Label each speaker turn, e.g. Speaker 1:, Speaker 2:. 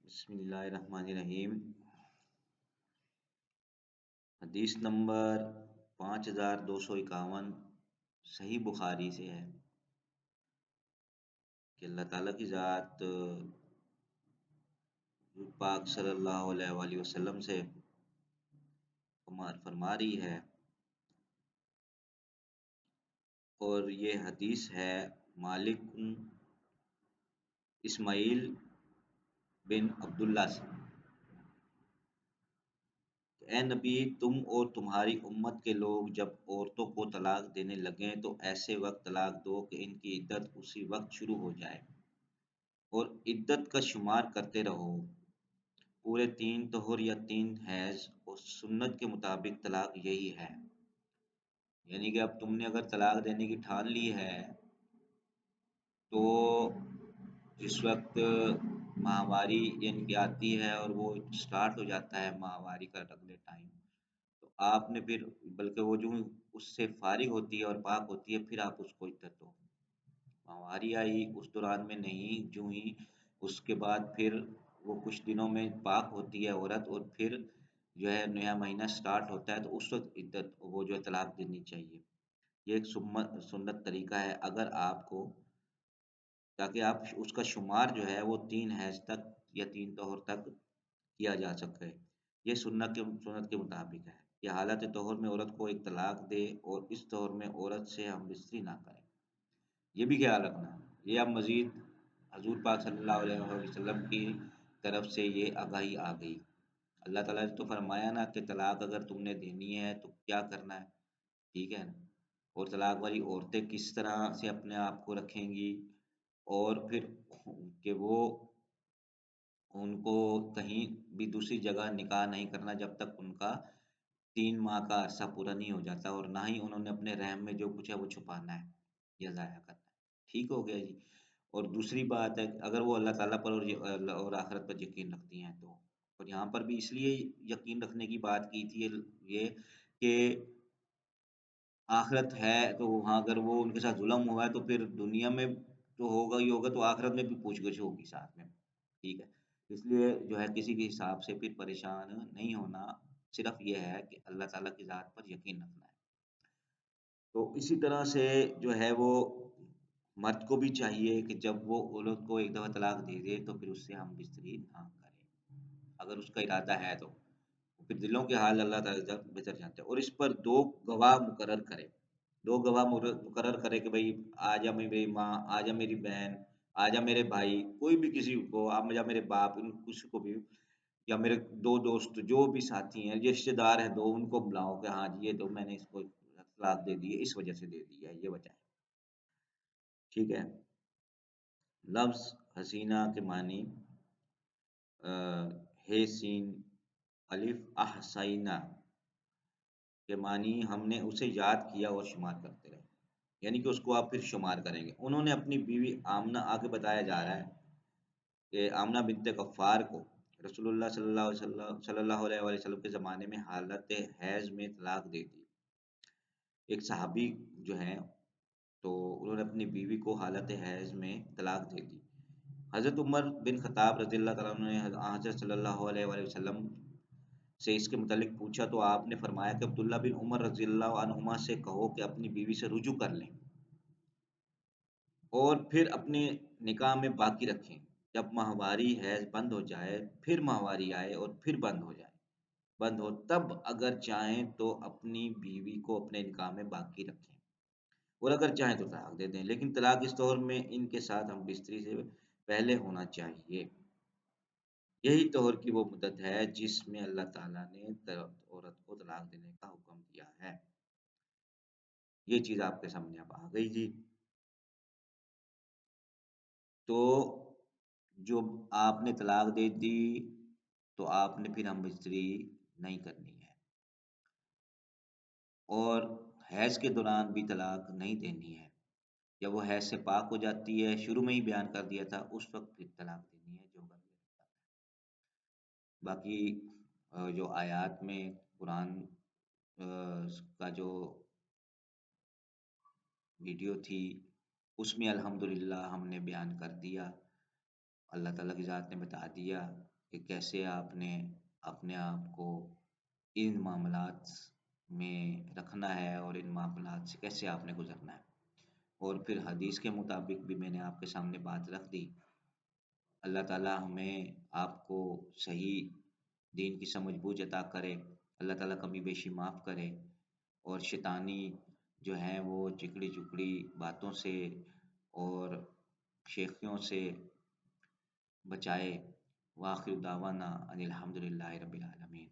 Speaker 1: بسم اللہ الرحمن الرحیم۔ حدیث نمبر 5251 صحیح بخاری سے ہے کہ اللہ تعالیٰ کی ذات حضور پاک صلی اللہ علیہ وآلہ وسلم سے فرما رہی ہے، اور یہ حدیث ہے مالک اسماعیل بن عبداللہ سے کہ اے نبی، تم اور تمہاری امت کے لوگ جب عورتوں کو طلاق دینے لگیں تو ایسے وقت طلاق دو کہ ان کی عدت اسی وقت شروع ہو جائے، اور عدت کا شمار کرتے رہو، پورے 3 طہر یا 3 حیض، اور سنت کے مطابق طلاق یہی ہے۔ یعنی کہ اب تم نے اگر طلاق دینے کی ٹھان لی ہے تو جس وقت ماہواری یعنی کہ آتی ہے اور وہ سٹارٹ ہو جاتا ہے ماہواری کا اگلے ٹائم، تو آپ نے پھر بلکہ وہ جو اس سے فارغ ہوتی ہے اور پاک ہوتی ہے پھر آپ اس کو عدت دو۔ ماہواری آئی اس دوران میں نہیں، جو ہی اس کے بعد پھر وہ کچھ دنوں میں پاک ہوتی ہے عورت، اور پھر جو ہے نیا مہینہ سٹارٹ ہوتا ہے تو اس وقت عدت وہ جو ہے طلاق دینی چاہیے۔ یہ ایک سنت طریقہ ہے اگر آپ کو، تاکہ آپ اس کا شمار جو ہے وہ 3 حیض تک یا 3 طہر تک کیا جا سکے۔ یہ سنت کے مطابق ہے کہ حالت طہر میں عورت کو ایک طلاق دے اور اس طہر میں عورت سے ہم بستری نہ کرے۔ یہ بھی خیال رکھنا ہے، یہ اب مزید حضور پاک صلی اللہ علیہ وسلم کی طرف سے یہ آگاہی آ گئی۔ اللہ تعالیٰ نے تو فرمایا نا کہ طلاق اگر تم نے دینی ہے تو کیا کرنا ہے، ٹھیک ہے نا؟ اور طلاق والی عورتیں کس طرح سے اپنے آپ کو رکھیں گی، اور پھر کہ وہ ان کو کہیں بھی دوسری جگہ نکاح نہیں کرنا جب تک ان کا 3 ماہ کا عرصہ پورا نہیں ہو جاتا، اور نہ ہی انہوں نے اپنے رحم میں جو کچھ ہے وہ چھپانا ہے یا ضائع کرنا ہے۔ ٹھیک ہو گیا جی۔ اور دوسری بات ہے کہ اگر وہ اللہ تعالیٰ پر اور آخرت پر یقین رکھتی ہیں تو، اور یہاں پر بھی اس لیے یقین رکھنے کی بات کی تھی یہ کہ آخرت ہے تو وہاں اگر وہ ان کے ساتھ ظلم ہوا ہے تو پھر دنیا میں تو ہوگا ہی ہوگا، تو آخرت میں بھی پوچھ گچھ ہوگی ساتھ میں، ٹھیک ہے؟ اس لیے جو ہے کسی کے حساب سے پھر پریشان نہیں ہونا، صرف یہ ہے کہ اللہ تعالیٰ کی ذات پر یقین رکھنا ہے۔ تو اسی طرح سے جو ہے وہ مرد کو بھی چاہیے کہ جب وہ عورت کو ایک دفعہ طلاق دے دے تو پھر اس سے ہم بستری نہ کرے، اگر اس کا ارادہ ہے تو پھر دلوں کے حال اللہ تعالیٰ بہتر جانتے ہیں، اور اس پر 2 گواہ مقرر کرے، 2 گواہ مقرر کرے کہ بھائی آ جا میری ماں، آ جا میری بہن، آ جا میرے بھائی، کوئی بھی کسی کو، آ جا میرے باپ، ان کسی کو بھی، یا میرے 2 دوست جو بھی ساتھی ہیں، رشتے دار ہیں 2، ان کو بلاؤ کہ ہاں جی یہ تو میں نے اس کو طلاق دے دی ہے، اس وجہ سے دے دی ہے، یہ وجہ ہے، ٹھیک ہے؟ لفظ حسینہ کے معنی ہے سین الف احسینہ کے معنی ہم نے اسے یاد کیا اور شمار کرتے رہے، یعنی کہ اس کو آپ پھر شمار کریں گے۔ انہوں نے اپنی بیوی آمنہ، آگے بتایا جا رہا ہے کہ آمنہ بنت غفار کو رسول اللہ صلی اللہ علیہ وسلم کے زمانے میں حالت حیض میں طلاق دے دی۔ ایک صحابی جو ہیں تو انہوں نے اپنی بیوی کو حالت حیض میں طلاق دے دی۔ حضرت عمر بن خطاب رضی اللہ تعالیٰ عنہ نے حضرت صلی اللہ علیہ وآلہ وسلم سے اس کے متعلق پوچھا تو آپ نے فرمایا کہ عبداللہ بن عمر رضی اللہ عنہما سے کہو کہ اپنی بیوی سے رجوع کر لیں اور پھر اپنے نکاح میں باقی رکھیں، جب ماہواری حیض بند ہو جائے، پھر ماہواری آئے اور پھر بند ہو تب اگر چاہیں تو اپنی بیوی کو اپنے نکاح میں باقی رکھیں، اور اگر چاہیں تو طلاق دے دیں، لیکن طلاق اس دور میں ان کے ساتھ ہم بستری سے پہلے ہونا چاہیے۔ یہی طہر کی وہ مدت ہے جس میں اللہ تعالیٰ نے عورت کو طلاق دینے کا حکم دیا ہے۔ یہ چیز آپ کے سامنے اب آ گئی جی۔ تو جو آپ نے طلاق دے دی تو آپ نے پھر ہم بستری نہیں کرنی ہے، اور حیض کے دوران بھی طلاق نہیں دینی ہے۔ جب وہ حیض سے پاک ہو جاتی ہے، شروع میں ہی بیان کر دیا تھا، اس وقت پھر طلاق دینی ہے جو گھر میں رہتا ہے۔ باقی جو آیات میں قرآن کا جو ویڈیو تھی اس میں الحمدللہ ہم نے بیان کر دیا، اللہ تعالیٰ کی ذات نے بتا دیا کہ کیسے آپ نے اپنے آپ کو ان معاملات میں رکھنا ہے اور ان معاملات سے کیسے آپ نے گزرنا ہے، اور پھر حدیث کے مطابق بھی میں نے آپ کے سامنے بات رکھ دی۔ اللہ تعالیٰ ہمیں آپ کو صحیح دین کی سمجھ بوجھ عطا کرے، اللہ تعالیٰ کمی بیشی معاف کرے، اور شیطانی جو ہیں وہ چکڑی چکڑی باتوں سے اور شیخیوں سے بچائے۔ وآخر دعوانا ان الحمد للہ رب العالمین۔